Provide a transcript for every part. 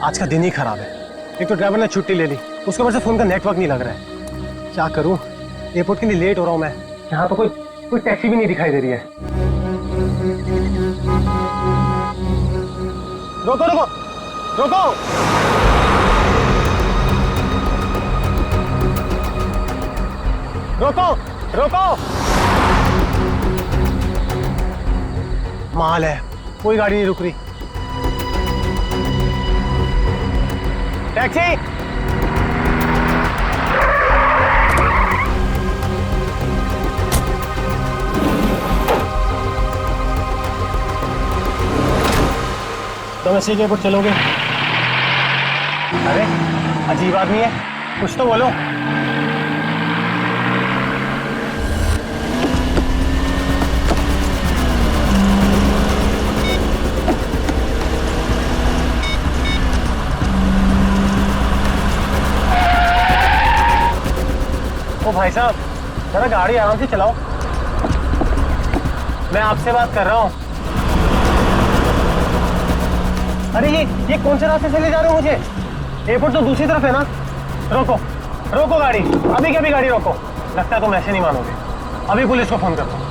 आज का दिन ही खराब है। एक तो ड्राइवर ने छुट्टी ले ली, उसके वजह से फोन का नेटवर्क नहीं लग रहा है। क्या करूं, एयरपोर्ट के लिए लेट हो रहा हूं मैं। यहाँ तो कोई टैक्सी भी नहीं दिखाई दे रही है। रोको रोको रोको, रोको रोको। माल है, कोई गाड़ी नहीं रुक रही। टैक्सी, तुम ऐसे एयरपोर्ट चलोगे? अरे अजीब आदमी है, कुछ तो बोलो। ओ भाई साहब, जरा गाड़ी आराम से चलाओ, मैं आपसे बात कर रहा हूँ। अरे ये कौन से रास्ते से ले जा रहे हो मुझे? एयरपोर्ट तो दूसरी तरफ है ना। रोको रोको गाड़ी, अभी के अभी गाड़ी रोको। लगता है तुम ऐसे नहीं मानोगे, अभी पुलिस को फोन करता हूँ।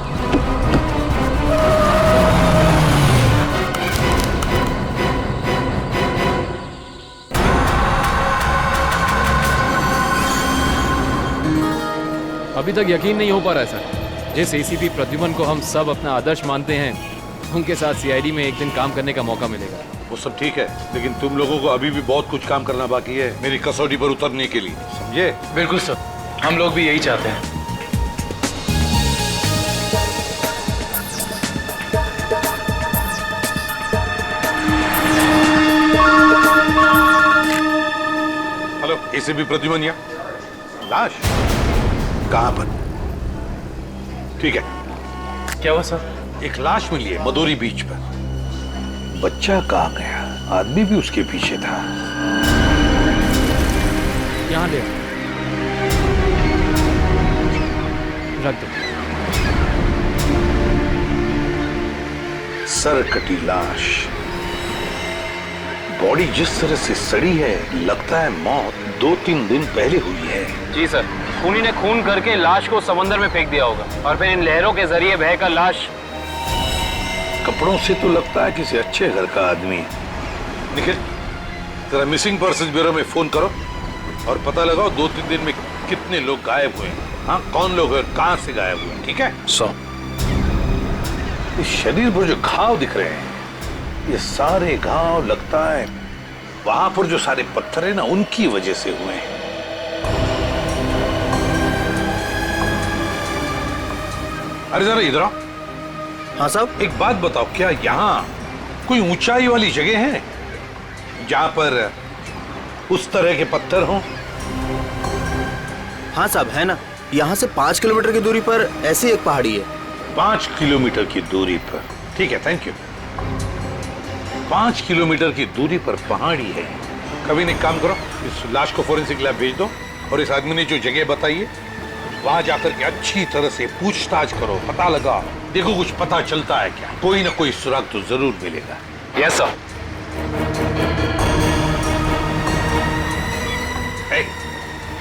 अभी तक यकीन नहीं हो पा रहा है सर। जिस एसीपी प्रद्युमन को हम सब अपना आदर्श मानते हैं, उनके साथ सीआईडी में एक दिन काम करने का मौका मिलेगा। वो सब ठीक है, लेकिन तुम लोगों को अभी भी बहुत कुछ काम करना बाकी है मेरी कसौटी पर उतरने के लिए, समझे? बिल्कुल सर, हम लोग भी यही चाहते हैं। हेलो, एसीपी प्रद्युमन या लाश कहाँ पर? ठीक है। क्या हुआ सर? एक लाश मिली है मदोरी बीच पर। बच्चा कहाँ गया? आदमी भी उसके पीछे था। यहाँ ले रख दो। सर कटी लाश, बॉडी जिस तरह से सड़ी है, लगता है मौत 2-3 दिन पहले हुई है। जी सर, खूनी ने खून करके लाश को समंदर में फेंक दिया होगा और फिर इन लहरों के जरिए बहकर लाश। कपड़ों से तो लगता है किसी अच्छे घर का आदमी है। निखिल, जरा मिसिंग पर्सन ब्यूरो में फोन करो और पता लगाओ 2-3 दिन में कितने लोग गायब हुए हैं। हाँ, कौन लोग हैं, कहां से गायब हुए, ठीक है? इस शरीर पर जो घाव दिख रहे हैं, ये सारे घाव लगता है वहां पर जो सारे पत्थर है ना, उनकी वजह से हुए हैं। अरे जरा इधर आओ। हाँ साहब। एक बात बताओ, क्या यहाँ कोई ऊंचाई वाली जगह है जहां पर उस तरह के पत्थर हों? हाँ साहब, है ना। यहाँ से 5 किलोमीटर की दूरी पर ऐसी एक पहाड़ी है। 5 किलोमीटर की दूरी पर? ठीक है, थैंक यू। 5 किलोमीटर की दूरी पर पहाड़ी है। कभी एक काम करो, इस लाश को फोरेंसिक लैब भेज दो और इस आदमी ने जो जगह बताई है वहां जाकर के अच्छी तरह से पूछताछ करो, पता लगा, देखो कुछ पता चलता है क्या। कोई ना कोई सुराग तो जरूर मिलेगा। Yes sir.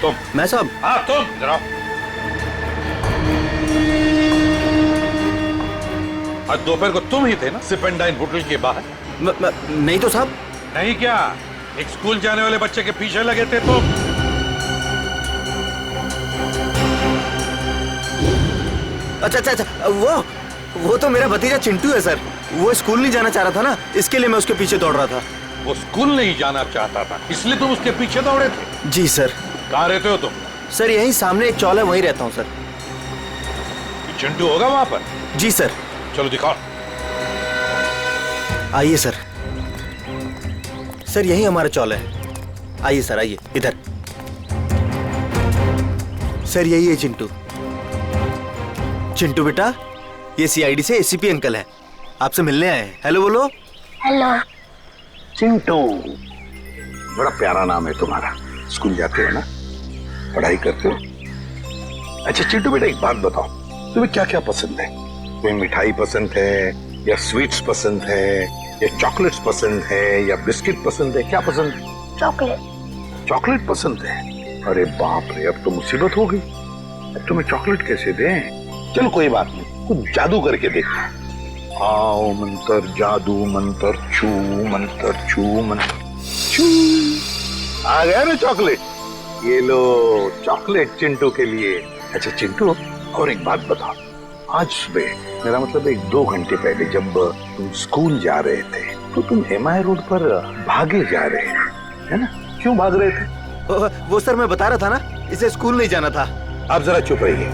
तुम? मैं साहब? हाँ तुम, जरा आज दोपहर को तुम ही थे ना सिप एंड डाइन होटल के बाहर? नहीं तो साहब। नहीं क्या? एक स्कूल जाने वाले बच्चे के पीछे लगे थे तुम? अच्छा, वो तो मेरा भतीजा चिंटू है सर। वो स्कूल नहीं जाना चाह रहा था ना, इसके लिए मैं उसके पीछे दौड़ रहा था। वो स्कूल नहीं जाना चाहता था, इसलिए तुम उसके पीछे दौड़े थे? जी सर। कहाँ रहते हो तुम? सर यहीं सामने एक चौल है, वहीं रहता हूँ सर। चिंटू होगा वहां पर? जी सर। चलो दिखाओ। आइए सर। सर यही हमारा चौल है। आइए सर, आइए इधर। सर यही है चिंटू। चिंटू बेटा, ये सीआईडी से एसीपी अंकल हैं, आपसे मिलने आए हैं। हेलो बोलो। हेलो। चिंटू, बड़ा प्यारा नाम है तुम्हारा। स्कूल जाते हो ना, पढ़ाई करते हो? अच्छा चिंटू बेटा, एक बात बताओ, तुम्हें क्या क्या पसंद है? तुम्हें मिठाई पसंद है या स्वीट्स पसंद है ये चॉकलेट्स पसंद है या बिस्किट पसंद है, क्या पसंद है? चॉकलेट। चॉकलेट पसंद है? अरे बाप रे, अब तो मुसीबत हो गई। अब तुम्हें चॉकलेट कैसे दें? चलो कोई बात नहीं, कुछ जादू करके देखना। आओ मंत्र जादू मंत्र छू मंत्र छू मंत्र छू, आ गया ना चॉकलेट। ये लो चॉकलेट चिंटू के लिए। अच्छा चिंटू, और एक बात बताओ, आज सुबह, मेरा मतलब 1-2 घंटे पहले जब तुम स्कूल जा रहे थे तो तुम MI रोड पर भागे जा रहे थे, है ना? क्यों भाग रहे थे? वो सर मैं बता रहा था ना, इसे स्कूल नहीं जाना था। आप जरा चुप रहिए,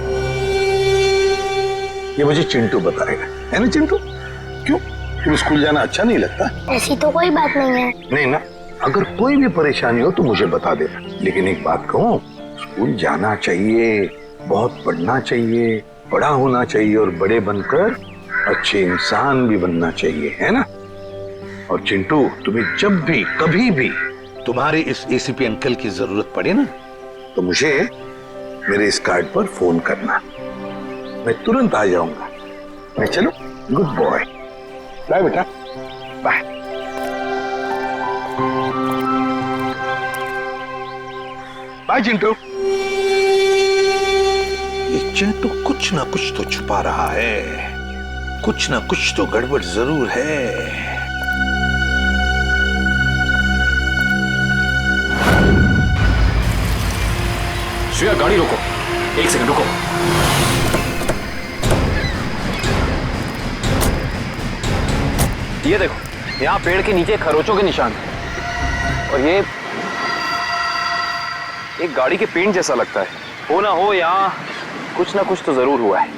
ये मुझे चिंटू बताएगा, है ना चिंटू? क्यों, तुम स्कूल जाना अच्छा नहीं लगता? ऐसी तो कोई बात नहीं है। नहीं ना, अगर कोई भी परेशानी हो तो मुझे बता देना। लेकिन एक बात कहूँ, स्कूल जाना चाहिए, बहुत पढ़ना चाहिए, बड़ा होना चाहिए और बड़े बनकर अच्छे इंसान भी बनना चाहिए, है ना? और चिंटू, तुम्हें जब भी कभी भी तुम्हारे इस ACP अंकल की जरूरत पड़े ना, तो मुझे मेरे इस कार्ड पर फोन करना, मैं तुरंत आ जाऊंगा। मैं चलो, गुड बॉय, बाय बेटा, बाय। बाय चिंटू। ये चिंटू कुछ ना कुछ तो छुपा रहा है, कुछ ना कुछ तो गड़बड़ जरूर है। श्रेया गाड़ी रोको, 1 सेकंड रुको। ये देखो, यहाँ पेड़ के नीचे खरोचों के निशान हैं। और ये एक गाड़ी के पेंट जैसा लगता है। हो ना हो, यहाँ कुछ ना कुछ तो जरूर हुआ है।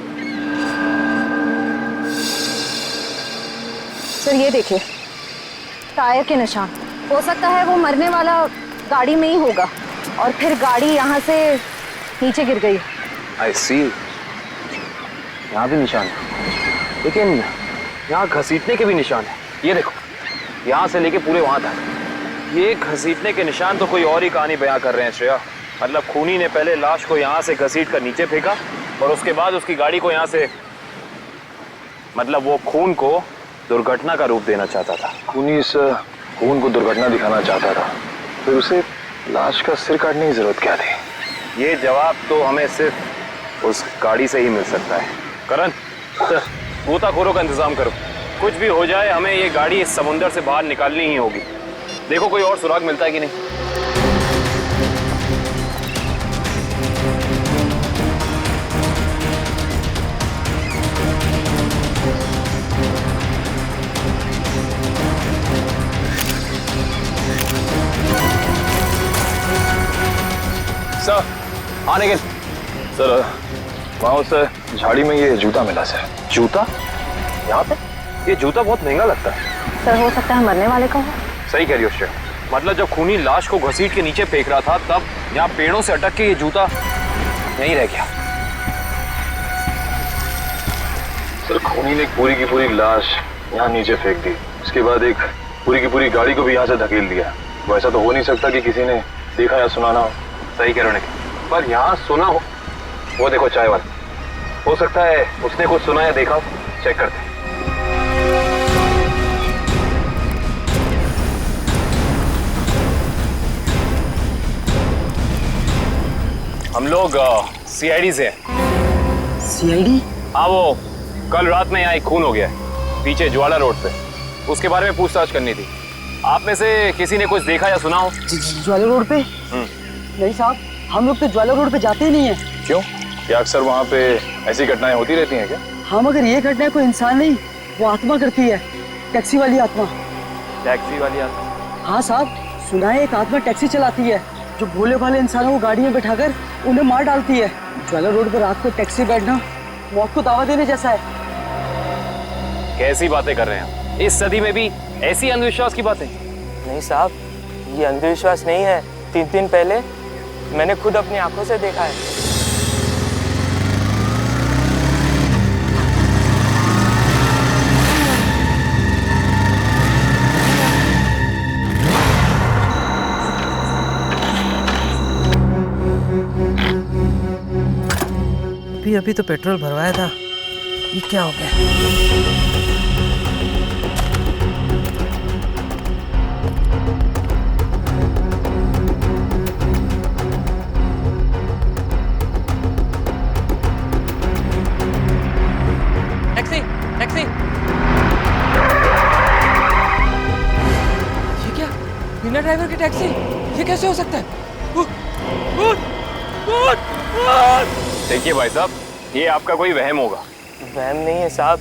सर ये देखिए, टायर के निशान। हो सकता है वो मरने वाला गाड़ी में ही होगा और फिर गाड़ी यहाँ से नीचे गिर गई। आई सी, यहाँ भी निशान है, लेकिन यहाँ घसीटने के भी निशान है। ये देखो, यहाँ से लेके पूरे वहां तक ये घसीटने के निशान तो कोई और ही कहानी बयां कर रहे हैं श्रेया। मतलब खूनी ने पहले लाश को यहाँ से घसीट कर नीचे फेंका और उसके बाद उसकी गाड़ी को यहाँ से, मतलब वो खून को दुर्घटना का रूप देना चाहता था। खूनी इस खून को दुर्घटना दिखाना चाहता था, फिर उसे लाश का सिर काटने की जरूरत क्या थी? ये जवाब तो हमें सिर्फ उस गाड़ी से ही मिल सकता है। करण, गोताखोरों का इंतजाम करो। कुछ भी हो जाए, हमें ये गाड़ी इस समुंदर से बाहर निकालनी ही होगी। देखो कोई और सुराग मिलता है कि नहीं। सर, आने के सर, वहाँ उस झाड़ी में ये जूता मिला सर। जूता? यहाँ पे? ये जूता बहुत महंगा लगता है। सर हो सकता है मरने वाले का हो। सही कह रही हो श्रेया। मतलब जब खूनी लाश को घसीट के नीचे फेंक रहा था, तब यहाँ पेड़ों से अटक के ये जूता नहीं रह गया। सर खूनी ने एक पूरी की पूरी लाश यहाँ नीचे फेंक दी, उसके बाद एक पूरी की पूरी गाड़ी को भी यहाँ से धकेल दिया। वैसा तो हो नहीं सकता कि किसी ने देखा या सुना ना हो। सही कह रहे हो, पर यहाँ सुना हो। वो देखो चाय वाला, हो सकता है उसने कुछ सुना या देखा। चेक करते हैं। हम लोग CID से हैं। CID? हाँ, वो कल रात में यहाँ एक खून हो गया है पीछे ज्वाला रोड पे, उसके बारे में पूछताछ करनी थी। आप में से किसी ने कुछ देखा या सुना हो? ज्वाला रोड पे? नहीं साहब, हम लोग तो ज्वाला रोड पे जाते ही नहीं है। क्यों, क्या अक्सर वहाँ पे ऐसी घटनाएं होती रहती हैं क्या? हाँ, मगर ये घटना कोई इंसान नहीं, वो आत्मा करती है, टैक्सी वाली आत्मा। टैक्सी वाली आत्मा? हाँ साहब, सुना है एक आत्मा टैक्सी चलाती है जो भोले भाले इंसानों को गाड़ी में बैठाकर उन्हें मार डालती है। ज्वाला रोड पर रात को टैक्सी बैठना मौत को दावा देने जैसा है। कैसी बातें कर रहे हैं, इस सदी में भी ऐसी अंधविश्वास की बातें? नहीं साहब, ये अंधविश्वास नहीं है। 3 दिन पहले मैंने खुद अपनी आंखों से देखा है। अभी तो पेट्रोल भरवाया था, ये क्या हो गया? बिना ड्राइवर की टैक्सी, ये कैसे हो सकता है? देखिए भाई साहब, ये आपका कोई वहम होगा। वहम नहीं है साहब,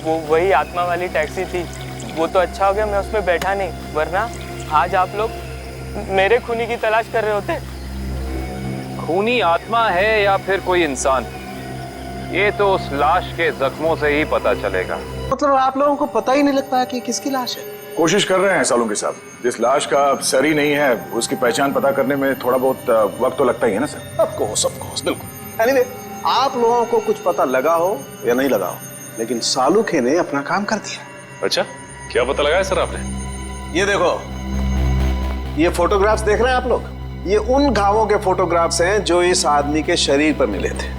वो वही आत्मा वाली टैक्सी थी। वो तो अच्छा हो गया मैं उसमें बैठा नहीं, वरना आज आप लोग मेरे खूनी की तलाश कर रहे होते। खूनी आत्मा है या फिर कोई इंसान, ये तो उस लाश के जख्मों से ही पता चलेगा। मतलब आप लोगों को पता ही नहीं लगता है कि किसकी लाश है? कोशिश कर रहे हैं सालों के साथ। जिस लाश का सर ही नहीं है उसकी पहचान पता करने में थोड़ा बहुत वक्त तो लगता ही है ना सर। ऑफ कोर्स बिल्कुल। एनीवे, आप लोगों को कुछ पता लगा हो या नहीं लगा हो, लेकिन सालुखे ने अपना काम कर दिया। अच्छा, क्या पता लगाया सर आपने? ये देखो, ये फोटोग्राफ्स देख रहे हैं आप लोग, ये उन घावों के फोटोग्राफ्स हैं जो इस आदमी के शरीर पर मिले थे,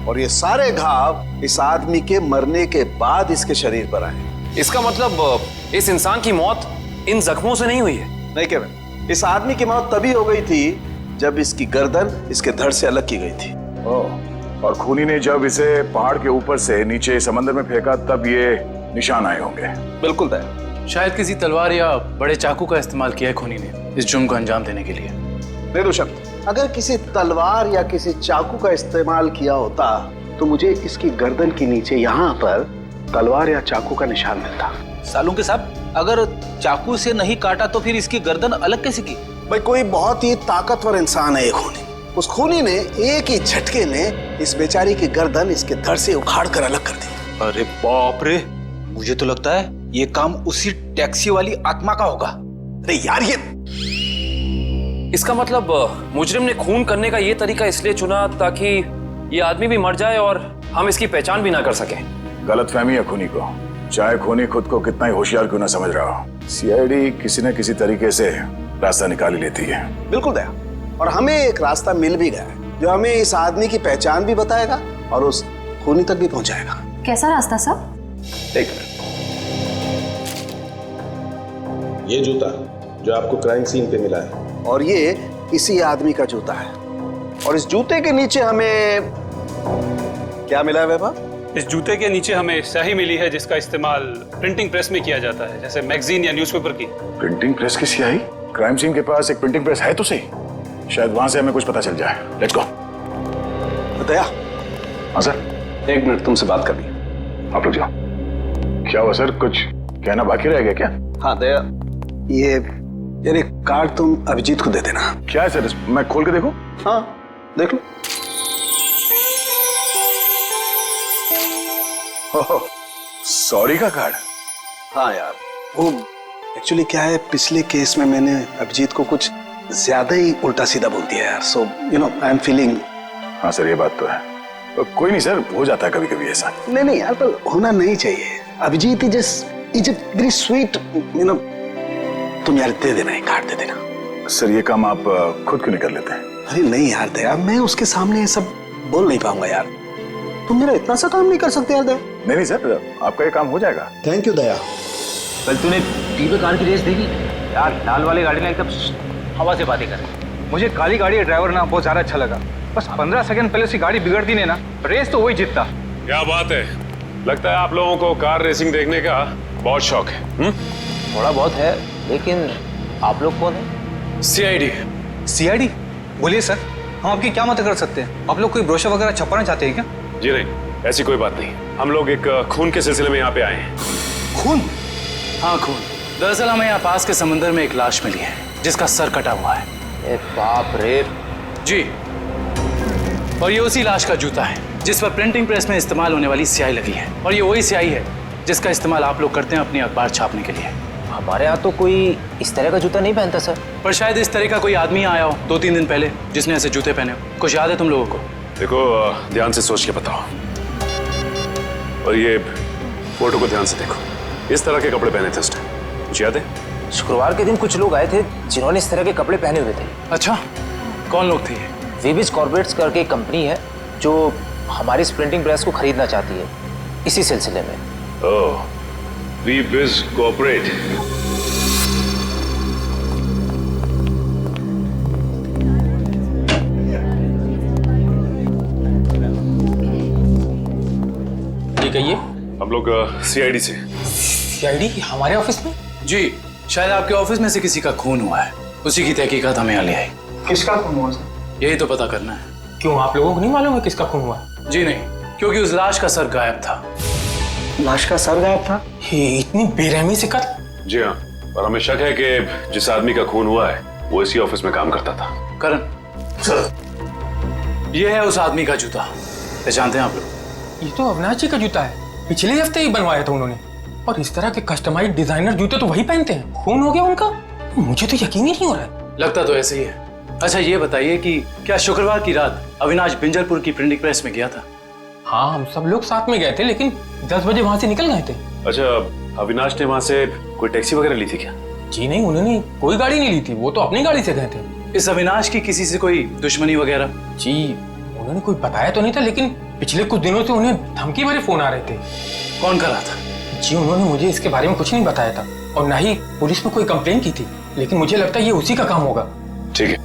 और ये सारे घाव इस आदमी के मरने के बाद इसके शरीर पर आए। इसका मतलब इस इंसान की मौत इन जख्मों से नहीं हुई है? नहीं केविन, इस आदमी की मौत तभी हो गई थी जब इसकी गर्दन इसके धड़ से अलग की गई थी। और खूनी ने जब इसे पहाड़ के ऊपर से नीचे समंदर में फेंका तब ये निशान आए होंगे। बिल्कुल दया। शायद किसी तलवार या बड़े चाकू का इस्तेमाल किया है खूनी ने इस जुर्म को अंजाम देने के लिए। नहीं दुष्यंत, अगर किसी तलवार या किसी चाकू का इस्तेमाल किया होता तो मुझे इसकी गर्दन के नीचे यहाँ पर तलवार या चाकू का निशान मिलता। सालुंके साहब, अगर चाकू से नहीं काटा तो फिर इसकी गर्दन अलग कैसे की? भाई, कोई बहुत ही ताकतवर इंसान है ये खूनी। उस खूनी ने एक ही झटके में इस बेचारी की गर्दन इसके धड़ से उखाड़ कर अलग कर दी। अरे बाप रे, मुझे तो लगता है ये काम उसी टैक्सी वाली आत्मा का होगा। अरे यार, ये इसका मतलब मुजरिम ने खून करने का ये तरीका इसलिए चुना ताकि ये आदमी भी मर जाए और हम इसकी पहचान भी ना कर सके। गलतफहमी है खूनी को, चाहे खूनी खुद को कितना ही होशियार क्यों ना समझ रहा हो। सीआईडी किसी न किसी तरीके से रास्ता निकाल ही लेती है। बिल्कुल दया, और हमें एक रास्ता मिल भी गया है जो हमें इस आदमी की पहचान भी बताएगा और उस खूनी तक भी पहुंचाएगा। कैसा रास्ता साहब? एक मिनट, ये जूता जो आपको क्राइम सीन पे मिला है, और ये इसी आदमी का जूता है, और इस जूते के नीचे हमें क्या मिला है वैभव? इस जूते के नीचे हमें स्याही मिली है जिसका इस्तेमाल प्रिंटिंग प्रेस में किया जाता है, जैसे मैगजीन या न्यूज़पेपर की। प्रिंटिंग प्रेस की स्याही? क्राइम सीन के पास एक प्रिंटिंग प्रेस है तो सही, शायद वहां से हमें कुछ पता चल जाए। Let's go. दया। हाँ सर। 1 मिनट तुमसे बात करनी। आप लोग जाओ। क्या हुआ सर, कुछ कहना बाकी रह गया क्या? हाँ दया, ये यार एक कार्ड तुम अभिजीत को दे देना। क्या है सर, मैं खोल के देखूं? हाँ देख लो। सॉरी का कार्ड? हाँ यार, वो एक्चुअली क्या है, पिछले केस में मैंने अभिजीत को कुछ ज्यादा ही उल्टा सीधा बोल दिया यार, so you know I am feeling. हाँ सर, ये बात तो है। कोई नहीं सर, हो जाता है कभी कभी ऐसा। नहीं यार, पर होना नहीं चाहिए। Abhijit is very sweet, you know. तुम यार दे देना, एक कार्ड दे देना। सर ये काम आप खुद क्यों नहीं कर लेते हैं? अरे नहीं यार दया, मैं उसके सामने ये सब बोल नहीं पाऊंगा यार। तुम मेरा इतना सा काम नहीं कर सकते यार दया। नहीं सर, आपका ये काम हो जाएगा। थैंक यू दया। कल तूने टीवी कार की रेस देखी यार? लाल वाली गाड़ी ने एकदम हवा से बातें कर। मुझे काली गाड़ी का ड्राइवर ना बहुत ज्यादा अच्छा लगा। बस 15 सेकंड पहले उसकी गाड़ी बिगड़ती नहीं ना, रेस तो वही जीतता। क्या बात है, लगता है आप लोगों को कार रेसिंग देखने का बहुत शौक है। थोड़ा बहुत है, लेकिन आप लोग कौन है? सीआईडी। सीआईडी? बोलिए सर, हम आपकी क्या मदद कर सकते हैं? आप लोग कोई ब्रोशर वगैरह छपाना चाहते हैं क्या? जी नहीं, ऐसी कोई बात नहीं। हम लोग एक खून के सिलसिले में यहाँ पे आए हैं। खून? हाँ खून। दरअसल हमें यहाँ पास के समंदर में एक लाश मिली है जिसका सर कटा हुआ है। ए बाप रे। जी, और ये उसी लाश का जूता है जिस पर प्रिंटिंग प्रेस में इस्तेमाल होने वाली स्याही लगी है, और ये वही स्याही है जिसका इस्तेमाल आप लोग करते हैं अपनी अखबार छापने के लिए। हमारे यहाँ तो कोई इस तरह का जूता नहीं पहनता सर। पर शायद इस तरह का कोई आदमी आया हो 2-3 दिन पहले जिसने ऐसे जूते पहने हो। कुछ याद है तुम लोगों को? देखो, ध्यान से सोच के बताओ, और ये फोटो को ध्यान से देखो। इस तरह के कपड़े पहने थे उस टाइम, कुछ याद है? शुक्रवार के दिन कुछ लोग आए थे जिन्होंने इस तरह के कपड़े पहने हुए थे। अच्छा, कौन लोग थे? वीबिज कॉर्पोरेट्स करके एक कंपनी है जो हमारी इस प्रिंटिंग प्रेस को खरीदना चाहती है, इसी सिलसिले में। ओह, वीबिज कॉर्पोरेट। ये कहिए। हम लोग सीआईडी से। सीआईडी हमारे ऑफिस में? जी, शायद आपके ऑफिस में से किसी का खून हुआ है, उसी की तहकीकात हमें यहाँ ले आई। किसका खून हुआ सर? यही तो पता करना है। क्यों, आप लोगों को नहीं मालूम है किसका खून हुआ? जी नहीं, क्योंकि उस लाश का सर गायब था। लाश का सर गायब था? ये इतनी बेरहमी से कत्ल? जी हाँ, और हमें शक है कि जिस आदमी का खून हुआ है वो इसी ऑफिस में काम करता था। करण सर, ये है उस आदमी का जूता, पहचानते हैं आप लोग? ये तो अविनाश जी का जूता है, पिछले हफ्ते ही बनवाया था उन्होंने। और इस तरह के कस्टमाइज्ड डिजाइनर जूते तो वही पहनते हैं। खून हो गया उनका? मुझे तो यकीन ही नहीं हो रहा है। लगता तो ऐसे ही है। अच्छा ये बताइए कि क्या शुक्रवार की रात अविनाश बिंजलपुर की प्रिंटिंग प्रेस में गया था? हाँ, हम सब लोग साथ में गए थे, लेकिन 10 बजे वहां से निकल गए थे। अच्छा, अविनाश ने वहां से कोई टैक्सी वगैरह ली थी क्या? जी नहीं, उन्होंने कोई गाड़ी नहीं ली थी, वो तो अपनी गाड़ी से गए थे। इस अविनाश की किसी से कोई दुश्मनी वगैरह? जी उन्होंने कोई बताया तो नहीं था, लेकिन पिछले कुछ दिनों से उन्हें धमकी भरे फोन आ रहे थे। कौन कर रहा था? जी उन्होंने मुझे इसके बारे में कुछ नहीं बताया था, और ना ही पुलिस में कोई कंप्लेंट की थी, लेकिन मुझे लगता है ये उसी का काम होगा। ठीक है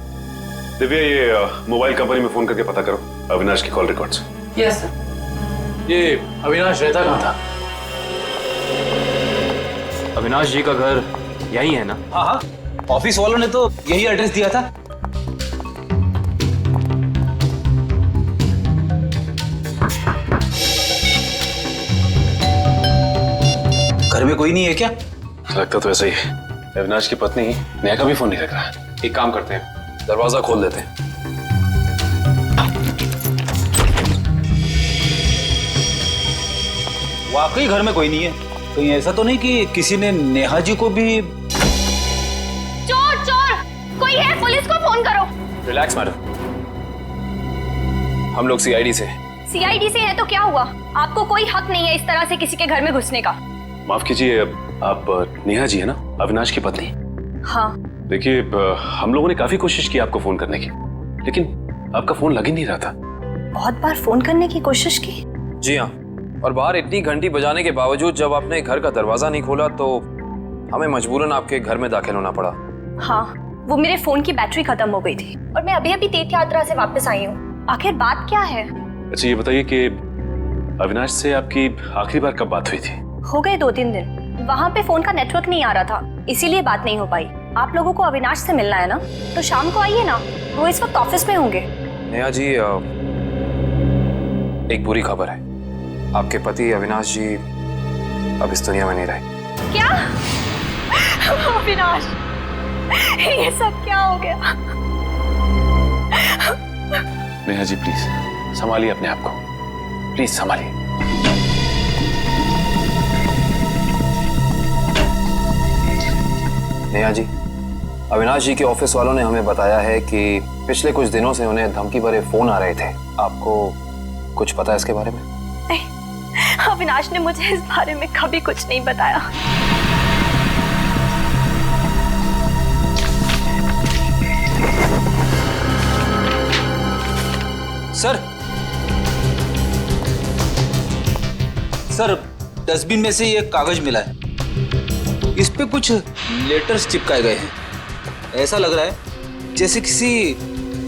दिव्या, ये मोबाइल कंपनी में फोन करके पता करो अविनाश की कॉल रिकॉर्ड्स। Yes sir. ये अविनाश रहता कहाँ था? अविनाश जी का घर यही है ना? हाँ हाँ, ऑफिस वालों ने तो यही एड्रेस दिया था। घर में कोई नहीं है क्या? लगता तो ऐसा ही है। अविनाश की पत्नी नेहा का भी फोन नहीं लग रहा। एक काम करते हैं, दरवाजा खोल देते हैं। वाकई घर में कोई नहीं है? कहीं ऐसा तो नहीं कि किसी ने नेहा जी को भी? चोर चोर कोई है, पुलिस को फोन करो। रिलैक्स मैडम, हम लोग सीआईडी से। सीआईडी से है तो क्या हुआ? आपको कोई हक नहीं है इस तरह से किसी के घर में घुसने का। माफ कीजिए, आप नेहा जी है ना, अविनाश की पत्नी? हाँ। देखिए, हम लोगों ने काफी कोशिश की आपको फोन करने की, लेकिन आपका फोन लग ही नहीं रहा था। बहुत बार फोन करने की कोशिश की। जी हाँ, और बाहर इतनी घंटी बजाने के बावजूद जब आपने घर का दरवाजा नहीं खोला तो हमें मजबूरन आपके घर में दाखिल होना पड़ा। हाँ, वो मेरे फोन की बैटरी खत्म हो गई थी और मैं अभी अभी तीर्थ यात्रा से वापस आई हूँ। आखिर बात क्या है? अच्छा ये बताइए कि अविनाश से आपकी आखिरी बार कब बात हुई थी? हो गए 2-3 दिन। वहाँ पे फोन का नेटवर्क नहीं आ रहा था, इसीलिए बात नहीं हो पाई। आप लोगों को अविनाश से मिलना है ना, तो शाम को आइए ना, वो इस वक्त ऑफिस में होंगे। नेहा जी, एक बुरी खबर है, आपके पति अविनाश जी अब इस दुनिया में नहीं रहे। क्या? अविनाश, ये सब क्या हो गया? नेहा जी प्लीज संभालिए अपने आप को, प्लीज संभालिए। नेहा जी, अविनाश जी के ऑफिस वालों ने हमें बताया है कि पिछले कुछ दिनों से उन्हें धमकी भरे फोन आ रहे थे। आपको कुछ पता है इसके बारे में? नहीं, अविनाश ने मुझे इस बारे में कभी कुछ नहीं बताया। सर, डस्टबिन में से ये कागज मिला है, इस पे कुछ लेटर्स चिपकाए गए हैं। ऐसा लग रहा है जैसे किसी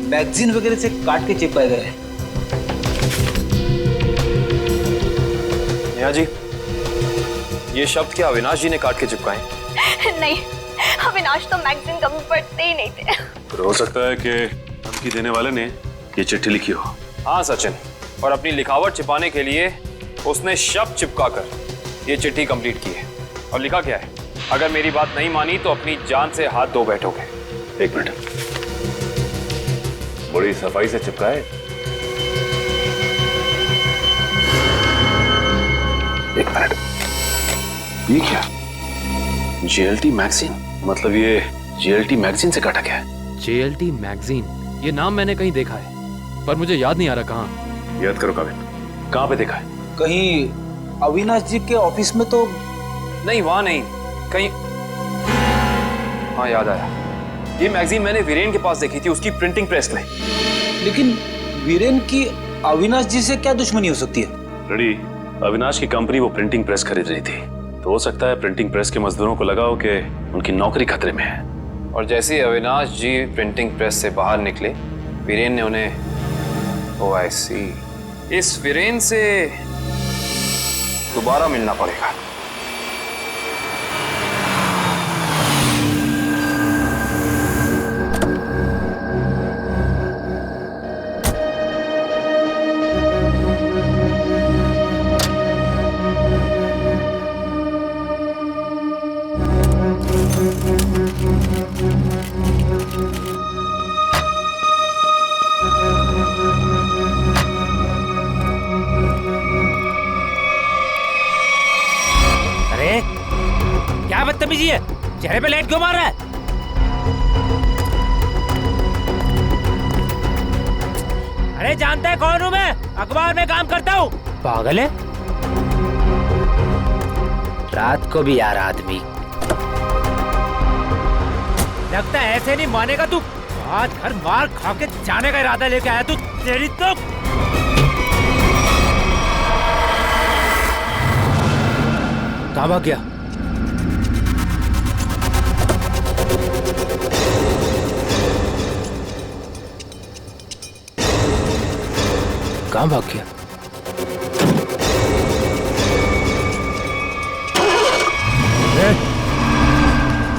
मैगजीन वगैरह से काट के चिपकाए गए हैं। नेहा जी, ये शब्द क्या अविनाश जी ने काट के चिपकाए? नहीं, अविनाश तो मैगजीन कभी पढ़ते ही नहीं थे। तो हो सकता है कि धमकी देने वाले ने ये चिट्ठी लिखी हो। हाँ सचिन, और अपनी लिखावट छिपाने के लिए उसने शब्द चिपकाकर ये चिट्ठी कंप्लीट की है। और लिखा क्या है? अगर मेरी बात नहीं मानी तो अपनी जान से हाथ धो बैठोगे। एक मिनट, बड़ी सफाई से चिपका है। एक मिनट, ये क्या? JLT magazine? मतलब ये जेएलटी मैगजीन से काटा गया है? जेएलटी मैगजीन, ये नाम मैंने कहीं देखा है, पर मुझे याद नहीं आ रहा कहाँ। याद करो काबिल, कहाँ पे देखा है? कहीं अविनाश जी के ऑफिस में तो नहीं, वहां नहीं, कहीं। हाँ याद आया, ये मैगजीन मैंने वीरेन के पास देखी थी, उसकी प्रिंटिंग प्रेस में। लेकिन वीरेन की अविनाश जी से क्या दुश्मनी हो सकती है? रेडी, अविनाश की कंपनी वो प्रिंटिंग प्रेस खरीद रही थी, तो हो सकता है प्रिंटिंग प्रेस के मजदूरों को लगा हो कि उनकी नौकरी खतरे में है। और जैसे ही अविनाश जी प्रिंटिंग प्रेस से बाहर निकले, वीरेन ने उन्हें, ओह आई सी, इस वीरेन से दोबारा मिलना पड़ेगा। क्या बदतमीजी है? चेहरे पे लाइट क्यों मार रहा है? अरे जानता है कौन हूँ मैं? अखबार में काम करता हूँ। पागल है? रात को भी यार आदमी। लगता है ऐसे नहीं मानेगा तू। आज घर मार खा के जाने का इरादा लेके आया तू। तेरी तो कहाँ भाग गया? कहाँ भाग गया?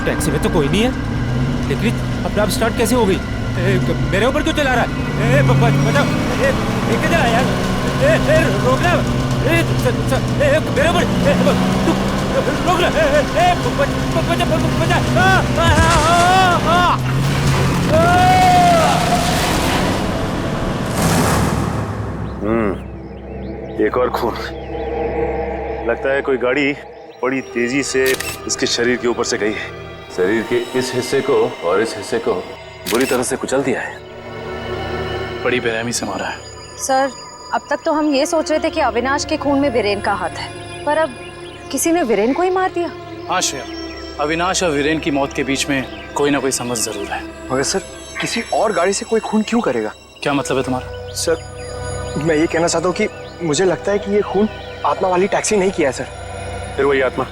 टैक्सी में तो कोई नहीं है, लेकिन अपने आप स्टार्ट कैसे हो गई? मेरे ऊपर क्यों चला रहा है? बचाओ! किधर आया यार? रोक रहा मेरे ऊपर! रोक रहा! एक और खून। लगता है कोई गाड़ी बड़ी तेजी से इसके शरीर के ऊपर से गई है। शरीर के इस हिस्से को और इस हिस्से को बुरी तरह से कुचल दिया है। बड़ी बेरहमी से मारा है। सर, अब तक तो हम ये सोच रहे थे कि अविनाश के खून में वीरेन का हाथ है, पर अब किसी ने वीरेन को ही मार दिया। हाँ श्रेया, अविनाश और वीरेन की मौत के बीच में कोई ना कोई समझ जरूर है। मगर सर, किसी और गाड़ी से कोई खून क्यों करेगा? क्या मतलब है तुम्हारा? सर, मैं ये कहना चाहता हूँ कि मुझे लगता है कि ये खून आत्मा वाली टैक्सी नहीं किया है सर। फिर वही आत्मा?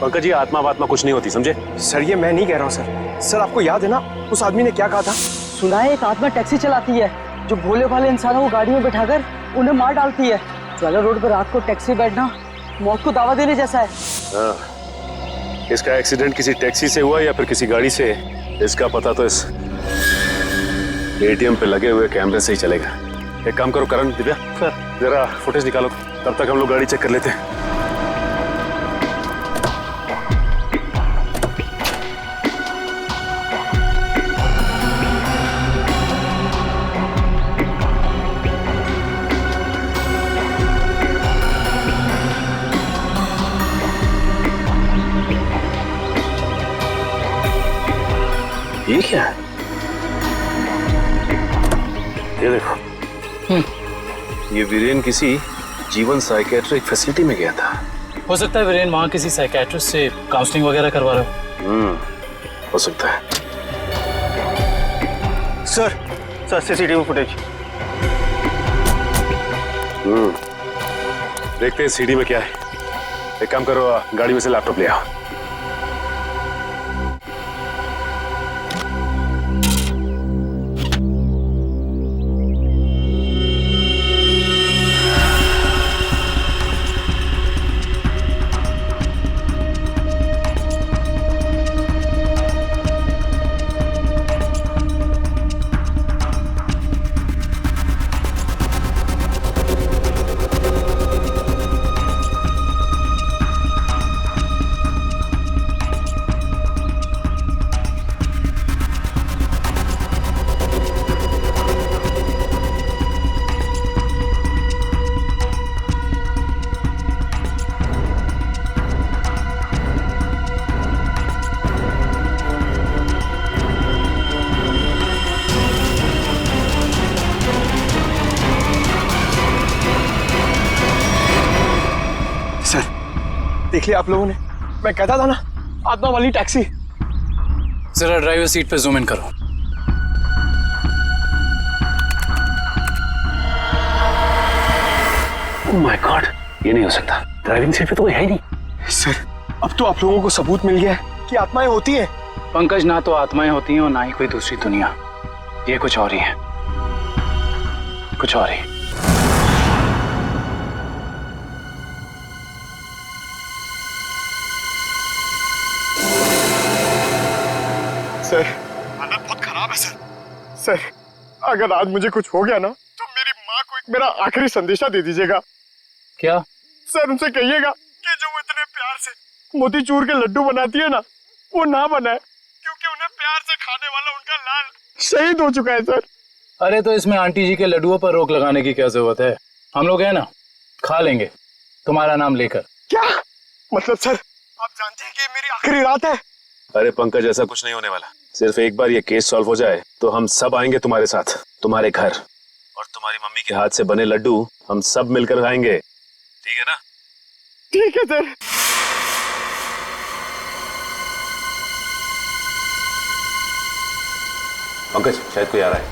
पंकज, ये आत्मा वात्मा कुछ नहीं होती, समझे? सर, ये मैं नहीं कह रहा हूँ सर। सर, आपको याद है ना उस आदमी ने क्या कहा था? सुना है एक आत्मा टैक्सी चलाती है जो भोले भाले इंसानों को गाड़ी में बैठाकर उन्हें मार डालती है। ज्वाला रोड पर रात को टैक्सी बैठना मौत को दावा देने जैसा है। हाँ, इसका एक्सीडेंट किसी टैक्सी से हुआ या फिर किसी गाड़ी से, इसका पता तो इस एटीएम पे लगे हुए कैमरे से ही चलेगा। एक काम करो करण, दिव्या, जरा फुटेज निकालो, तब तक हम लोग गाड़ी चेक कर लेते हैं। ये क्या है? ये देखो, ये वीरेन किसी जीवन साइकेट्रिक फैसिलिटी में गया था। हो सकता है वीरेन वहाँ किसी साइकेट्रिस्ट से काउंसलिंग वगैरह करवा रहे हो। हो सकता है। Sir, CCTV footage. देखते हैं सीडी में क्या है। एक काम करो, गाड़ी में से लैपटॉप ले आओ। देख लिया आप लोगों ने? मैं कहता था ना, आत्मा वाली टैक्सी। जरा ड्राइवर सीट पे जूम इन करो। ओह माय गॉड, ये नहीं हो सकता। ड्राइविंग सीट पे तो कोई है ही नहीं। सर, अब तो आप लोगों को सबूत मिल गया है कि आत्माएं होती हैं। पंकज, ना तो आत्माएं होती हैं और ना ही कोई दूसरी दुनिया। ये कुछ और ही है, कुछ और ही। सर, हालत बहुत खराब है सर। सर, अगर आज मुझे कुछ हो गया ना, तो मेरी माँ को एक मेरा आखिरी संदेशा दे दीजिएगा। क्या? सर, उनसे कहिएगा कि जो वो इतने प्यार से मोतीचूर के लड्डू बनाती है ना, वो ना बनाए, क्योंकि उन्हें प्यार से खाने वाला उनका लाल शहीद हो चुका है सर। अरे तो इसमें आंटी जी के लड्डुओं पर रोक लगाने की क्या जरूरत है? हम लोग है ना, खा लेंगे तुम्हारा नाम लेकर। क्या मतलब सर, आप जानते हैं कि ये मेरी आखिरी रात है। अरे पंकज, ऐसा कुछ नहीं होने वाला। सिर्फ एक बार ये केस सॉल्व हो जाए तो हम सब आएंगे तुम्हारे साथ, तुम्हारे घर, और तुम्हारी मम्मी के हाथ से बने लड्डू हम सब मिलकर खाएंगे। ठीक है ना? ठीक है सर। पंकज, शायद कोई आ रहा है।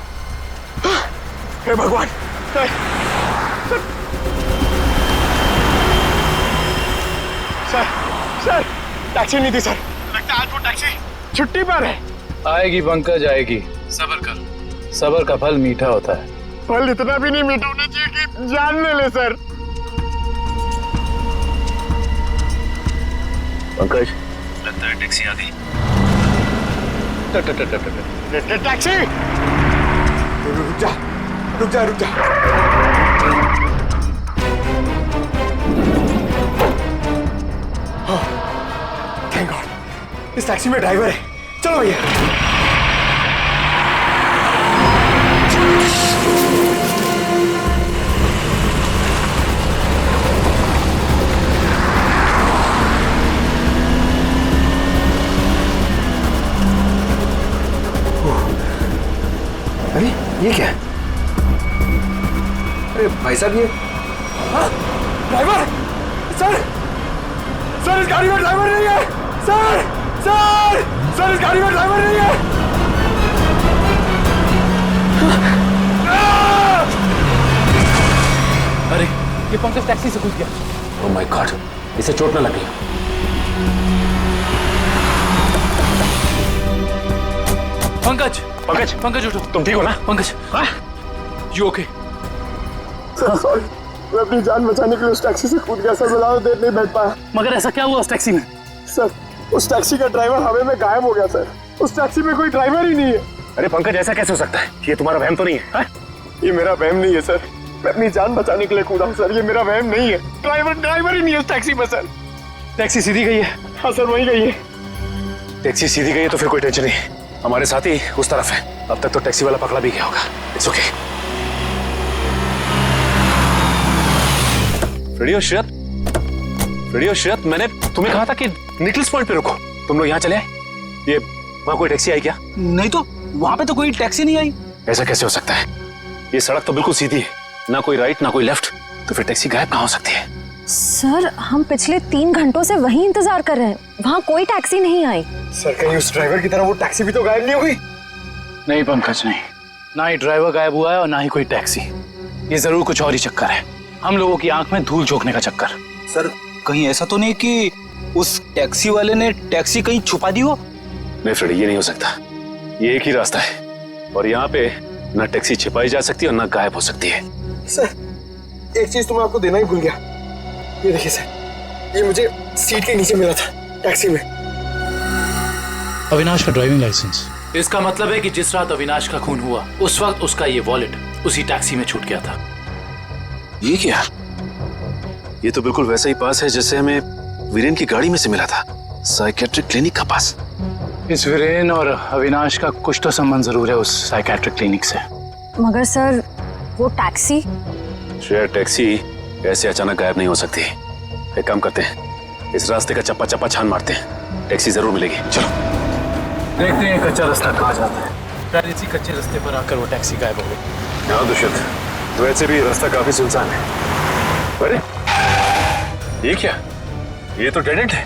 हे भगवान! सर, सर, टैक्सी नहीं थी सर। लगता है आज वो टैक्सी छुट्टी पर है। आएगी पंकज, आएगी। सब्र कर, सब्र का फल मीठा होता है। फल इतना भी नहीं मीठा होना चाहिए कि जान ले ले सर। पंकज, लगता है टैक्सी आ गई। टैक्सी! रुक जा, रुक जा, रुक जा। थैंक गॉड, इस टैक्सी में ड्राइवर है। चलो भैया। अरे ये क्या है? अरे भाई साहब, ये ड्राइवर! सर! सर, इस गाड़ी में ड्राइवर नहीं है! सर! सर! सर, इस गाड़ी में ड्राइवर नहीं है! अरे, ये पंकज टैक्सी से घुस गया। ओह माय गॉड, इसे चोट न लग गई। पंकज, पंकज, पंकज उठो। तुम ठीक हो ना? Pankaj, you okay? Sir sorry, मैं अपनी जान बचाने के लिए उस टैक्सी से कूद गया सर। मैं ज्यादा देर नहीं बैठ पाया। मगर ऐसा क्या हुआ उस टैक्सी में? सर, उस टैक्सी का ड्राइवर हवा में गायब हो गया सर। उस टैक्सी में कोई ड्राइवर ही नहीं है। अरे पंकज, ऐसा कैसे हो सकता है? ये तुम्हारा वहम तो नहीं है? ये मेरा वहम नहीं है सर। मैं अपनी जान बचाने के लिए कूदा हूँ सर। ये मेरा वहम नहीं है। ड्राइवर ही नहीं है उस टैक्सी में सर। टैक्सी सीधी गई है? हाँ सर, वही गई है। टैक्सी सीधी गई है तो फिर कोई टेंशन नहीं। हमारे साथ ही उस तरफ है। अब तक तो टैक्सी वाला पकड़ा भी गया होगा। It's okay. फ्रेडी और श्रेयत, मैंने तुम्हें कहा था कि निकल्स पॉइंट पे रुको। तुम लोग यहाँ चले आए? ये वहाँ कोई टैक्सी आई क्या? नहीं तो, वहाँ पे तो कोई टैक्सी नहीं आई। ऐसा कैसे हो सकता है? ये सड़क तो बिल्कुल सीधी है, ना कोई राइट ना कोई लेफ्ट, तो फिर टैक्सी गायब कहाँ हो सकती है? सर, हम पिछले 3 घंटों से वहीं इंतजार कर रहे हैं। वहाँ कोई टैक्सी नहीं आई। सर, कहीं उस ड्राइवर की तरह वो टैक्सी भी तो गायब नहीं हो गई? नहीं पंकज, नहीं। ना ही ड्राइवर गायब हुआ है और ना ही कोई टैक्सी। ये जरूर कुछ और ही चक्कर है। हम लोगों की आंख में धूल झोंकने का चक्कर। सर, कहीं ऐसा तो नहीं कि उस टैक्सी वाले ने टैक्सी कहीं छुपा दी हो? नहीं फ्रेडी, ये नहीं हो सकता। ये एक ही रास्ता है और यहाँ पे ना टैक्सी छिपाई जा सकती है और ना गायब हो सकती है। सर, एक चीज तो मैं आपको देना ही भूल गया। ये देखिए सर, ये मुझे सीट के नीचे मिला था टैक्सी में। अविनाश का ड्राइविंग लाइसेंस। इसका मतलब है कि जिस रात अविनाश का खून हुआ उस वक्त उसका ये वॉलेट उसी टैक्सी में छूट गया था। ये क्या? ये तो बिल्कुल वैसा ही पास है जैसे हमें वीरेन की गाड़ी में से मिला था, साइकेट्रिक क्लिनिक का पास। इस वीरेन और अविनाश का कुछ तो संबंध जरूर है उस साइकेट्रिक क्लिनिक से। मगर सर, वो टैक्सी? श्रेया, टैक्सी ऐसे अचानक गायब नहीं हो सकती। एक काम करते हैं, इस रास्ते का चप्पा चप्पा छान मारते हैं, टैक्सी जरूर मिलेगी। चलो देखते हैं कच्चा रास्ता कहाँ जाता है। शायद इसी कच्चे रास्ते पर आकर वो टैक्सी गायब हो गई। हाँ दुष्यंत, तो वैसे भी रास्ता काफी सुनसान है। अरे ये क्या? ये तो डेड एंड है।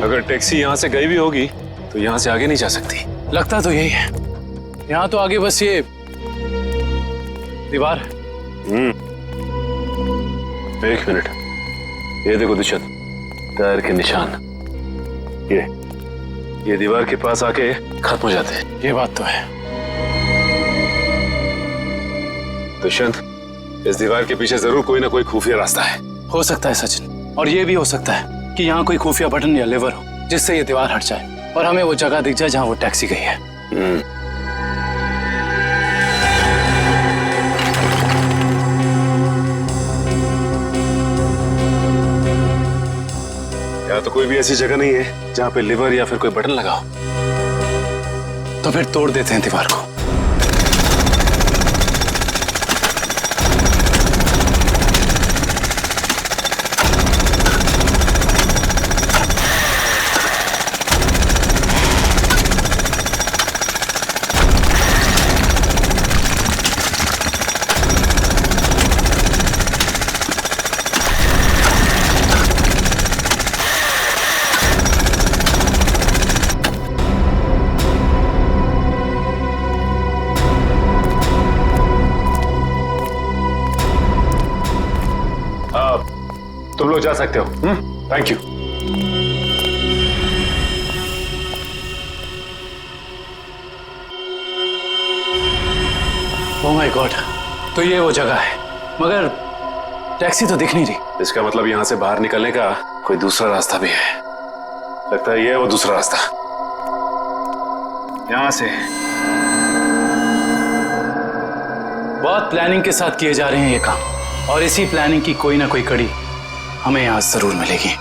अगर टैक्सी यहाँ से गई भी होगी तो यहाँ से आगे नहीं जा सकती। लगता तो यही है। यहाँ तो आगे बस ये दीवार। एक मिनट, ये देखो दुष्यंत, टायर के निशान। ये दीवार के पास आके खत्म हो जाते हैं। ये बात तो है। दुष्यंत, इस दीवार के पीछे जरूर कोई ना कोई खुफिया रास्ता है। हो सकता है सचिन, और ये भी हो सकता है कि यहाँ कोई खुफिया बटन या लेवर हो जिससे ये दीवार हट जाए और हमें वो जगह दिख जाए जहाँ वो टैक्सी गई है। यहाँ तो कोई भी ऐसी जगह नहीं है जहाँ पे लिवर या फिर कोई बटन लगा हो। तो फिर तोड़ देते हैं दीवार को। तुम लोग जा सकते हो। Thank you. Oh my God, तो ये वो जगह है, मगर टैक्सी तो दिख नहीं रही। इसका मतलब यहाँ से बाहर निकलने का कोई दूसरा रास्ता भी है। लगता है ये है वो दूसरा रास्ता। यहाँ से बहुत प्लानिंग के साथ किए जा रहे हैं ये काम, और इसी प्लानिंग की कोई ना कोई कड़ी हमें यहाँ जरूर मिलेगी।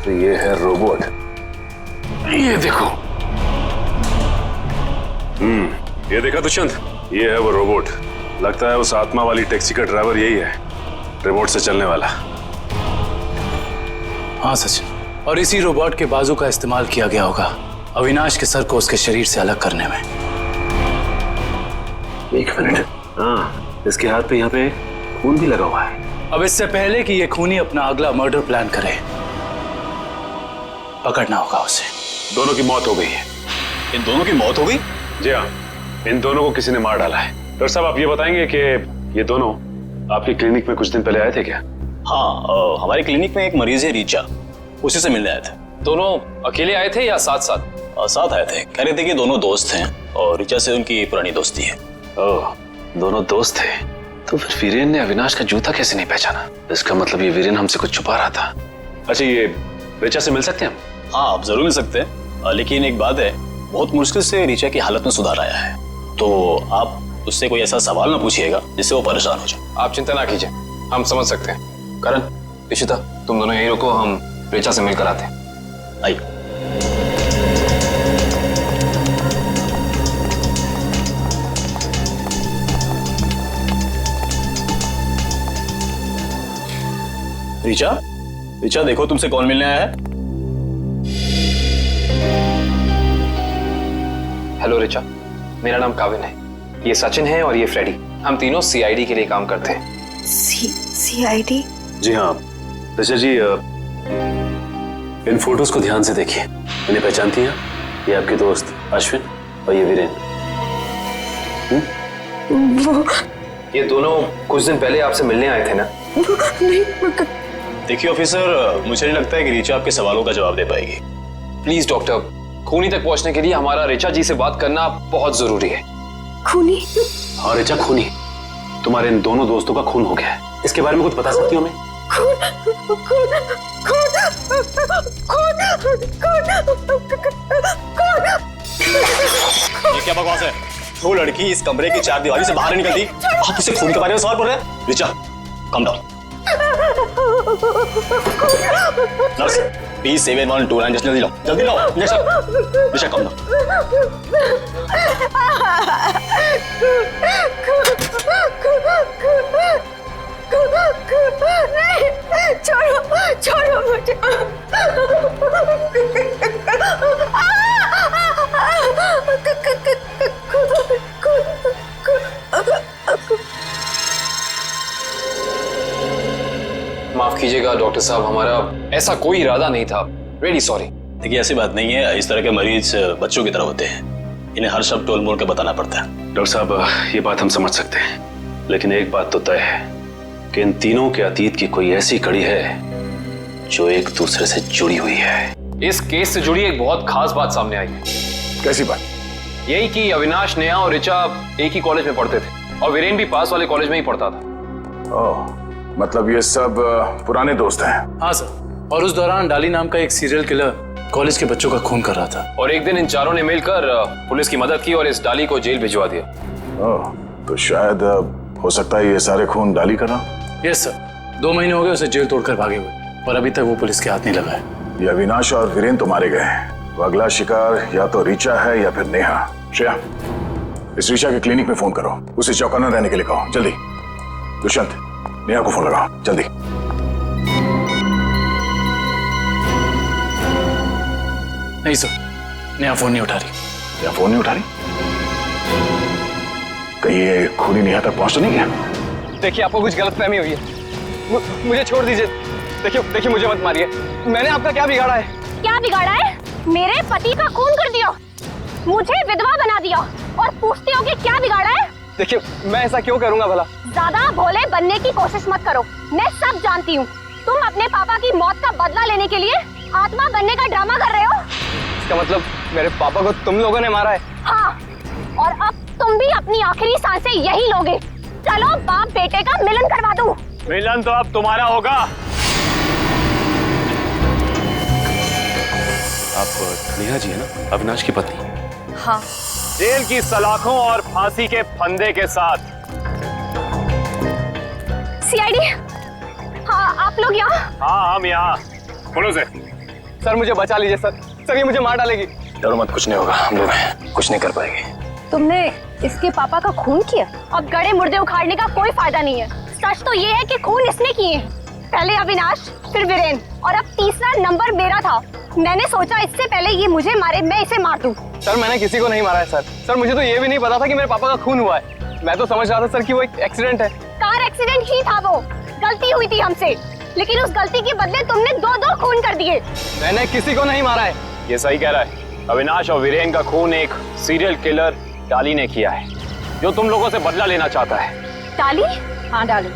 तो ये है रोबोट। ये देखो। ये देखा दुष्यंत, ये है वो रोबोट। लगता है उस आत्मा वाली टैक्सी का ड्राइवर यही है, रिमोट से चलने वाला। हाँ सचिन, और इसी रोबोट के बाजू का इस्तेमाल किया गया होगा अविनाश के सर को उसके शरीर से अलग करने में। एक मिनट, हाँ, इसके हाथ पे यहाँ पे खून भी लगा हुआ है। अब इससे पहले कि ये खूनी अपना अगला मर्डर प्लान करे, पकड़ना होगा उसे। दोनों की मौत हो गई है। इन दोनों की मौत हो गई? जी हाँ, इन दोनों को किसी ने मार डाला है। डॉक्टर साहब, आप ये बताएंगे कि ये दोनों आपकी क्लिनिक में कुछ दिन पहले आए थे क्या? हाँ, हमारे क्लिनिक में एक मरीज है रीचा, उसी से मिलने आए थे। दोनों अकेले आए थे या साथ साथ? साथ आए थे। कह रहे थे कि दोनों दोस्त हैं और रीचा से उनकी पुरानी दोस्ती है। ओह, दोनों दोस्त थे। तो फिर वीरेन ने अविनाश का जूता कैसे नहीं पहचाना? इसका मतलब ये वीरेन हमसे कुछ छुपा रहा था। अच्छा, ये रीचा से मिल सकते हैं हम? हाँ, आप जरूर मिल सकते हैं, लेकिन एक बात है, बहुत मुश्किल से रीचा की हालत में सुधार आया है, तो आप उससे कोई ऐसा सवाल ना पूछिएगा जिससे वो परेशान हो जाए। आप चिंता ना कीजिए, हम समझ सकते हैं। करण, इशिता, तुम दोनों यहीं रुको, हम रीचा से मिलकर आते हैं। आइए। रीचा, रीचा देखो तुमसे कौन मिलने आया है। हेलो रीचा, मेरा नाम काविन है, ये सचिन है और ये फ्रेडी। हम तीनों सीआईडी के लिए काम करते हैं। सीआईडी? जी हाँ ऋचा जी, इन फोटोज को ध्यान से देखिए। इन्हें पहचानती हैं? ये आपके दोस्त अश्विन और ये वीरेन। वो ये दोनों कुछ दिन पहले आपसे मिलने आए थे ना? नहीं, देखिए ऑफिसर, मुझे नहीं लगता है कि रीचा आपके सवालों का जवाब दे पाएगी। प्लीज डॉक्टर, खूनी तक पहुंचने के लिए हमारा रीचा जी से बात करना बहुत जरूरी है। खूनी? हाँ रीचा, खूनी। तुम्हारे इन दोनों दोस्तों का खून हो गया है। इसके बारे में कुछ बता सकती हो हमें? ये क्या बकवास है? वो लड़की इस कमरे की चार दीवारी से बाहर नहीं निकलती, आप उसे खून के बारे में सवाल पूछ रहे हैं? Richa, come down. Nurse, P7129 injection जल्दी लाओ, जल्दी लाओ इंजेक्शन। Richa, come down. छोड़ो, छोड़ो मुझे। माफ कीजिएगा डॉक्टर साहब, हमारा ऐसा कोई इरादा नहीं था। Really sorry. देखिए ऐसी बात नहीं है, इस तरह के मरीज बच्चों की तरह होते हैं, इन्हें हर शब्द टोल मोल के बताना पड़ता है। डॉक्टर साहब, ये बात हम समझ सकते हैं, लेकिन एक बात तो तय है कि इन तीनों के अतीत की कोई ऐसी कड़ी है जो एक दूसरे से जुड़ी हुई है। इस केस से जुड़ी एक बहुत खास बात सामने आई है। कैसी बात? यही कि अविनाश, नेहा और ऋचा एक ही कॉलेज में पढ़ते थे और वीरेन भी पास वाले कॉलेज में ही पढ़ता था। ओह, मतलब ये सब पुराने दोस्त हैं? हाँ सर, और उस दौरान डाली नाम का एक सीरियल किलर कॉलेज के बच्चों का खून कर रहा था। और एक दिन इन चारों ने मिलकर पुलिस की मदद की और इस डाली को जेल भिजवा दिया। ओह, तो शायद हो सकता है ये सारे खून डाली कर रहा। यस सर, 2 महीने हो गए उसे जेल तोड़कर भागे हुए, और अभी तक वो पुलिस के हाथ नहीं लगा है। ये अविनाश और वीरेन तो मारे गए हैं, वो अगला शिकार या तो रीचा है या फिर नेहा। श्रेया, इस रीचा के क्लिनिक में फोन करो, उसे चौकन्ना रहने के लिए कहो, जल्दी। दुष्यंत, नेहा को फोन लगाओ, जल्दी। नहीं सर, नेहा फोन नहीं उठा रही। नेहा फोन नहीं उठा रही? कहीं ये खूनी नेहा तक पहुंच तो नहीं गया? देखिए आपको कुछ गलतफहमी हुई है, मुझे छोड़ दीजिए। देखिए मुझे मत मारिए, मैंने आपका क्या बिगाड़ा है? क्या बिगाड़ा है? मेरे पति का खून कर दिया, मुझे विधवा बना दिया और पूछते हो कि क्या बिगाड़ा है? देखिए मैं ऐसा क्यों करूंगा भला? ज्यादा भोले बनने की कोशिश मत करो, मैं सब जानती हूँ। तुम अपने पापा की मौत का बदला लेने के लिए आत्मा बनने का ड्रामा कर रहे हो। इसका मतलब मेरे पापा को तुम लोगों ने मारा है? हाँ, और अब तुम भी अपनी आखिरी सांसें यही लोगे। चलो बाप बेटे का मिलन करवा दूं। मिलन तो अब तुम्हारा होगा। आप नेहा जी है ना, अविनाश की पत्नी? हाँ। जेल की सलाखों और फांसी के फंदे के साथ। सीआईडी, हाँ आप लोग यहाँ? हाँ हम यहाँ। बोलो से। सर मुझे बचा लीजिए सर, सर ये मुझे मार डालेगी। डरो मत, कुछ नहीं होगा, हम लोग कुछ नहीं कर पाएंगे। तुमने इसके पापा का खून किया? अब गड़े मुर्दे उखाड़ने का कोई फायदा नहीं है। सच तो ये है कि खून इसने किए, पहले अविनाश, फिर वीरेन, और अब तीसरा नंबर मेरा था। मैंने सोचा इससे पहले ये मुझे मारे, मैं इसे मार दूं। सर मैंने किसी को नहीं मारा है सर। सर मुझे तो ये भी नहीं पता था कि मेरे पापा का खून हुआ है। मैं तो समझ रहा था सर कि वो एक एक्सीडेंट है। कार एक्सीडेंट ही था, वो गलती हुई थी हमसे, लेकिन उस गलती के बदले तुमने दो खून कर दिए। मैंने किसी को नहीं मारा है। ये सही कह रहा है। अविनाश और वीरेन का खून एक सीरियल किलर डाली ने किया है, जो तुम लोगों से बदला लेना चाहता है। डाली? हाँ डाली।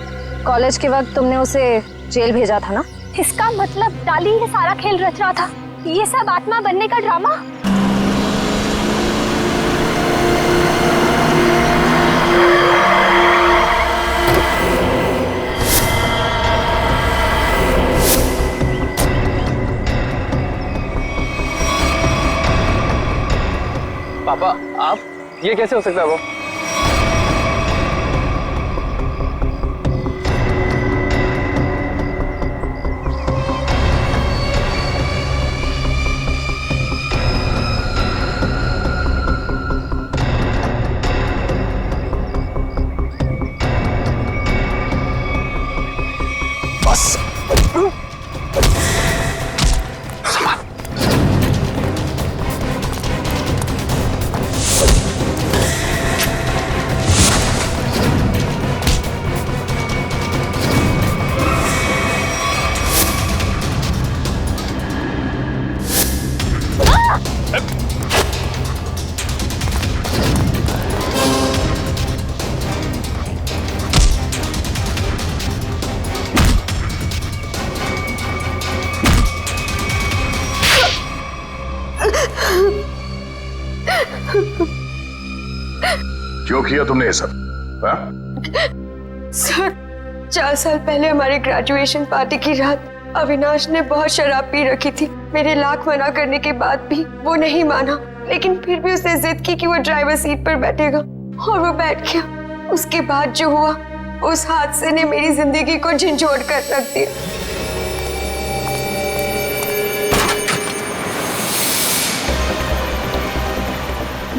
कॉलेज के वक्त तुमने उसे जेल भेजा था ना? इसका मतलब डाली ये सारा खेल रच रहा था, ये सब आत्मा बनने का ड्रामा। पापा आप, ये कैसे हो सकता है? वो बस क्यों किया तुमने ये सब? सर 4 साल पहले हमारे ग्रेजुएशन पार्टी की रात अविनाश ने बहुत शराब पी रखी थी। मेरे लाख मना करने के बाद भी वो नहीं माना, लेकिन फिर भी उसने जिद की कि वो ड्राइवर सीट पर बैठेगा, और वो बैठ गया। उसके बाद जो हुआ, उस हादसे ने मेरी जिंदगी को झंझोड़ कर रख दिया।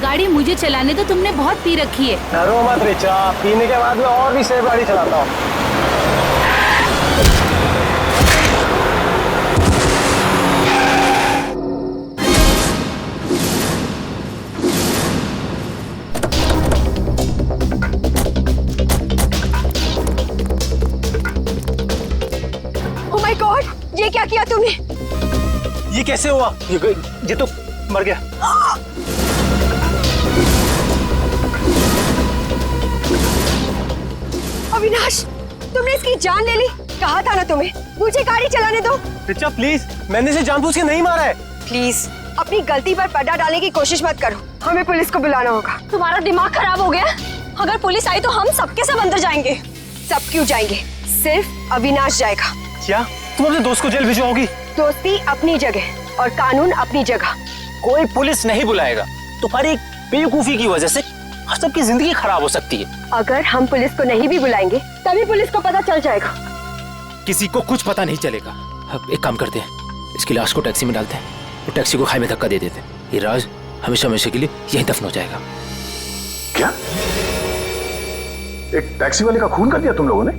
गाड़ी मुझे चलाने तो तुमने बहुत पी रखी है। डरो मत रिचा, पीने के बाद में और भी सेफ गाड़ी चलाता हूँ। ओह माय गॉड, ये क्या किया तुमने? ये कैसे हुआ? ये तो मर गया। अविनाश, तुमने इसकी जान ले ली। कहा था ना तुम्हें, मुझे गाड़ी चलाने दो। रिचा प्लीज, मैंने इसे जानबूझ के नहीं मारा है। प्लीज अपनी गलती पर पर्दा डालने की कोशिश मत करो, हमें पुलिस को बुलाना होगा। तुम्हारा दिमाग खराब हो गया? अगर पुलिस आई तो हम सबके सब अंदर जाएंगे। सब क्यों जाएंगे? सिर्फ अविनाश जाएगा। क्या तुम अपने दोस्त को जेल भिजवाओगी? दोस्ती अपनी जगह और कानून अपनी जगह। कोई पुलिस नहीं बुलाएगा। तुम्हारी बेवकूफी की वजह से सबकी जिंदगी खराब हो सकती है। अगर हम पुलिस को नहीं भी बुलाएंगे तभी पुलिस को पता चल जाएगा। किसी को कुछ पता नहीं चलेगा। अब एक काम करते हैं, इसकी लाश को टैक्सी में डालते हैं और टैक्सी को खाई में धक्का दे देते हैं। ये राज हमेशा हमेशा के लिए यहीं दफन हो जाएगा। क्या? एक टैक्सी वाले का खून कर दिया तुम लोगों ने?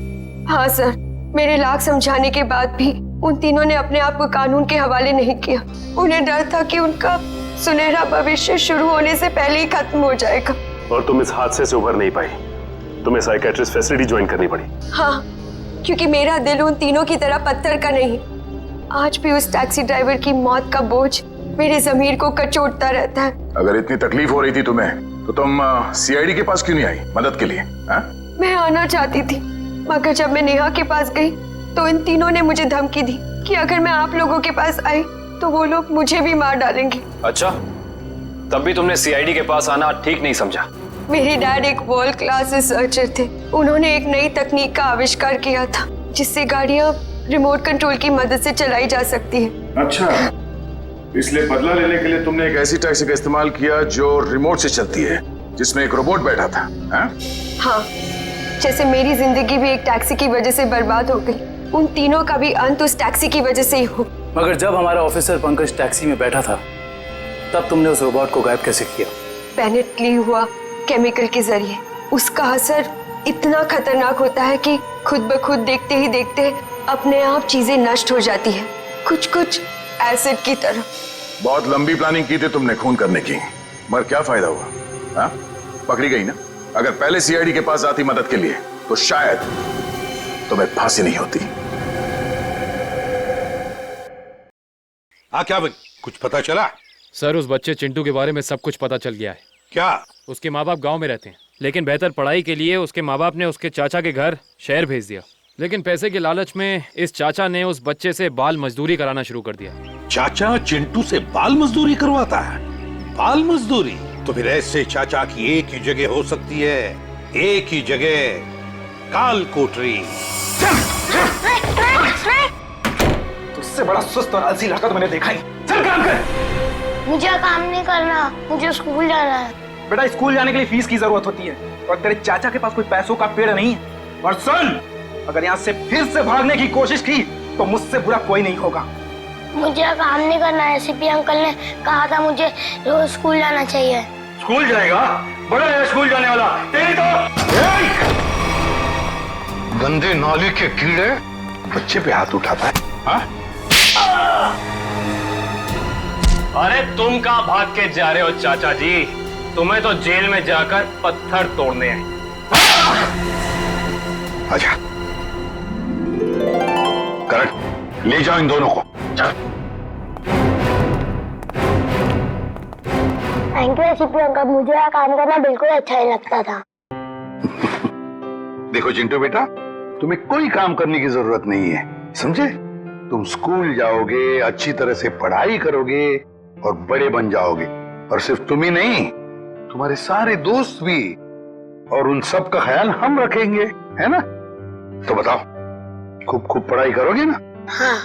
हाँ सर, मेरे लाख समझाने के बाद भी उन तीनों ने अपने आप को कानून के हवाले नहीं किया। उन्हें डर था कि उनका सुनहरा भविष्य शुरू होने से पहले ही खत्म हो जाएगा। और तुम इस हादसे से उभर नहीं पाई। तुम्हें साइकेट्रिस्ट फैसिलिटी ज्वाइन करनी पड़ी। हाँ, क्योंकि मेरा दिल उन तीनों की तरह पत्थर का नहीं। आज भी उस टैक्सी ड्राइवर की मौत का बोझ मेरे ज़मीर को कचोटता रहता है। अगर इतनी तकलीफ हो रही थी तुम्हें तो तुम सीआईडी के पास क्यों नहीं आई मदद के लिए? हा? मैं आना चाहती थी, मगर जब मैं नेहा के पास गई तो इन तीनों ने मुझे धमकी दी कि अगर मैं आप लोगों के पास आई तो वो लोग मुझे भी मार डालेंगे। अच्छा, तब भी तुमने सीआईडी के पास आना ठीक नहीं समझा? मेरे डैड एक वर्ल्ड क्लास रिसर्चर थे। उन्होंने एक नई तकनीक का आविष्कार किया था जिससे गाड़ियां रिमोट कंट्रोल की मदद से चलाई जा सकती है। अच्छा, इसलिए बदला लेने के लिए तुमने एक ऐसी टैक्सी का इस्तेमाल किया जो रिमोट से चलती है, जिसमें एक रोबोट बैठा था। हाँ, जैसे मेरी जिंदगी भी एक टैक्सी की वजह से बर्बाद हो गई, उन तीनों का भी अंत उस टैक्सी की वजह से ही हो। मगर जब हमारा ऑफिसर पंकज टैक्सी में बैठा था तब तुमने उस रोबोट को गायब कैसे किया? पेनेट ली हुआ केमिकल के जरिए। उसका असर इतना खतरनाक होता है कि खुद ब खुद देखते ही देखते अपने आप चीजें नष्ट हो जाती है, कुछ कुछ एसिड की तरह। बहुत लंबी प्लानिंग की थी तुमने खून करने की, मगर क्या फायदा हुआ? हाँ? पकड़ी गई ना। अगर पहले सीआईडी के पास आती मदद के लिए तो शायद तुम्हें फांसी नहीं होती। क्या कुछ पता चला? सर, उस बच्चे चिंटू के बारे में सब कुछ पता चल गया है। क्या? उसके माँ बाप गांव में रहते हैं, लेकिन बेहतर पढ़ाई के लिए उसके माँ बाप ने उसके चाचा के घर शहर भेज दिया। लेकिन पैसे के लालच में इस चाचा ने उस बच्चे से बाल मजदूरी कराना शुरू कर दिया। चाचा चिंटू से बाल मजदूरी करवाता है? बाल मजदूरी? तो फिर ऐसे चाचा की एक ही जगह हो सकती है, एक ही जगह, काल कोठरी। तुझसे बड़ा सुस्त और आलसी लड़का तो मैंने देखा ही। चल काम कर। मुझे काम नहीं करना, मुझे स्कूल जाना है। बेटा, स्कूल जाने के लिए फीस की जरूरत होती है और तेरे चाचा के पास कोई पैसों का पेड़ नहीं है। और सुन, अगर यहाँ से फिर से भागने की कोशिश की तो मुझसे बुरा कोई नहीं होगा। मुझे काम नहीं करना है। सीपी अंकल ने कहा था मुझे रोज स्कूल जाना चाहिए। स्कूल जाएगा? बड़ा है स्कूल जाने वाला। तेरी तो गंदे नाली के कीड़े बच्चे पे हाथ उठाता है। हाँ? अरे तुम कहाँ भाग के जा रहे हो चाचा जी? तुम्हें तो जेल में जाकर पत्थर तोड़ने हैं। आजा करण, ले जाओ इन दोनों को। थैंक यू सीपी अंकल, मुझे यहाँ काम करना बिल्कुल अच्छा नहीं लगता था। देखो चिंटू बेटा, तुम्हें कोई काम करने की जरूरत नहीं है, समझे? तुम स्कूल जाओगे, अच्छी तरह से पढ़ाई करोगे और बड़े बन जाओगे। और सिर्फ तुम ही नहीं, तुम्हारे सारे दोस्त भी, और उन सब का ख्याल हम रखेंगे, है ना? तो बताओ, खूब खूब पढ़ाई करोगे ना? हाँ,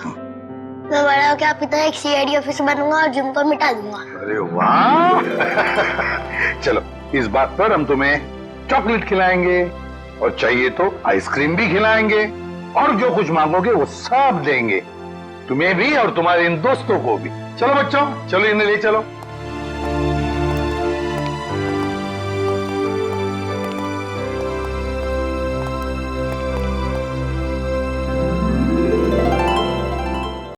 मैं बड़ा होकर आपकी तरह एक सीआईडी ऑफिसर बनूंगा और जिम को मिटा दूंगा। अरे वाह! चलो, इस बात पर हम तुम्हें चॉकलेट खिलाएंगे और चाहिए तो आइसक्रीम भी खिलाएंगे, और जो कुछ मांगोगे वो सब देंगे, तुम्हें भी और तुम्हारे इन दोस्तों को भी। चलो बच्चों, चलो इन्हें ले चलो।